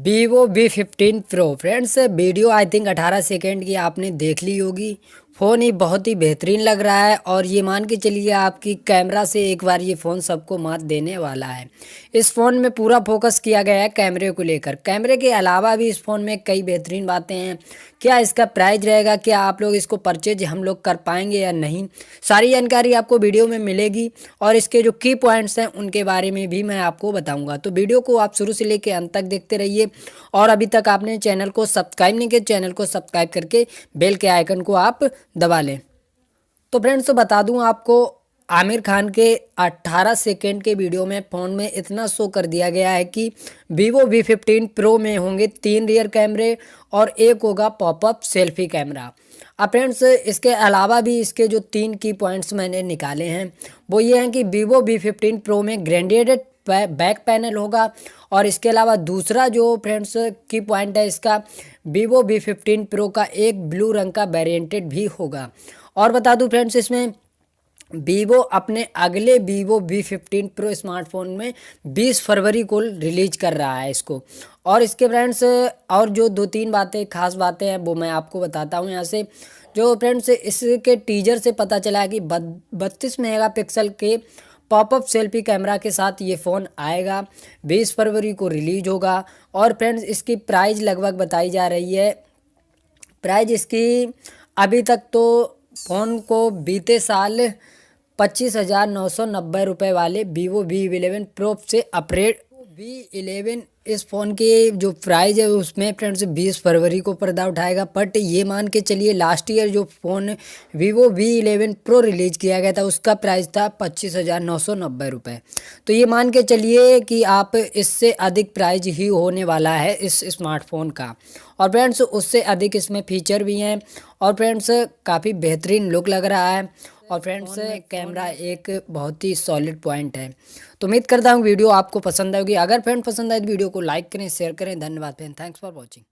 Vivo V15 Pro friends, video I think 18 second की आपने देख ली होगी। फ़ोन ही बहुत ही बेहतरीन लग रहा है और ये मान के चलिए आपकी कैमरा से एक बार ये फ़ोन सबको मात देने वाला है। इस फ़ोन में पूरा फोकस किया गया है कैमरे को लेकर। कैमरे के अलावा भी इस फ़ोन में कई बेहतरीन बातें हैं। क्या इसका प्राइस रहेगा, क्या आप लोग इसको परचेज हम लोग कर पाएंगे या नहीं, सारी जानकारी आपको वीडियो में मिलेगी और इसके जो की पॉइंट्स हैं उनके बारे में भी मैं आपको बताऊंगा। तो वीडियो को आप शुरू से लेकर अंत तक देखते रहिए और अभी तक आपने चैनल को सब्सक्राइब नहीं किया, चैनल को सब्सक्राइब करके बेल के आइकन को आप दबा लें। तो फ्रेंड्स, तो बता दूं आपको, आमिर खान के 18 सेकेंड के वीडियो में फ़ोन में इतना शो कर दिया गया है कि Vivo V15 Pro में होंगे 3 रियर कैमरे और एक होगा पॉपअप सेल्फी कैमरा। अब फ्रेंड्स, इसके अलावा भी इसके जो 3 की पॉइंट्स मैंने निकाले हैं वो ये हैं कि Vivo V15 Pro में ग्रेडेड बैक पैनल होगा और इसके अलावा दूसरा जो फ्रेंड्स की पॉइंट है इसका, Vivo V15 Pro का एक ब्लू रंग का वेरिएंटेड भी होगा। और बता दूं फ्रेंड्स, इसमें वीवो अपने अगले Vivo V15 Pro स्मार्टफोन में 20 फरवरी को रिलीज कर रहा है इसको। और इसके फ्रेंड्स और जो 2-3 बातें खास बातें हैं वो मैं आपको बताता हूँ यहाँ से। जो फ्रेंड्स इसके टीजर से पता चला है कि 32 मेगापिक्सल के पॉपअप सेल्फी कैमरा के साथ ये फ़ोन आएगा, 20 फरवरी को रिलीज होगा। और फ्रेंड्स, इसकी प्राइस लगभग बताई जा रही है, प्राइस इसकी अभी तक तो फ़ोन को बीते साल 25,990 वाले Vivo V11 Pro से अपग्रेड V11 इस फ़ोन के जो प्राइस है उसमें फ्रेंड्स 20 फरवरी को पर्दा उठाएगा। बट ये मान के चलिए लास्ट ईयर जो phone Vivo V11 Pro release किया गया था उसका प्राइस था 25,990 रुपये। तो ये मान के चलिए कि आप इससे अधिक प्राइस ही होने वाला है इस स्मार्टफोन का। और फ्रेंड्स, उससे अधिक इसमें फीचर भी हैं और फ्रेंड्स काफ़ी बेहतरीन लुक लग रहा है। और फ्रेंड्स, कैमरा एक बहुत ही सॉलिड पॉइंट है। तो उम्मीद करता हूँ वीडियो आपको पसंद आएगी। अगर फ्रेंड पसंद आए तो वीडियो को लाइक करें, शेयर करें। धन्यवाद फ्रेंड, थैंक्स फॉर वॉचिंग।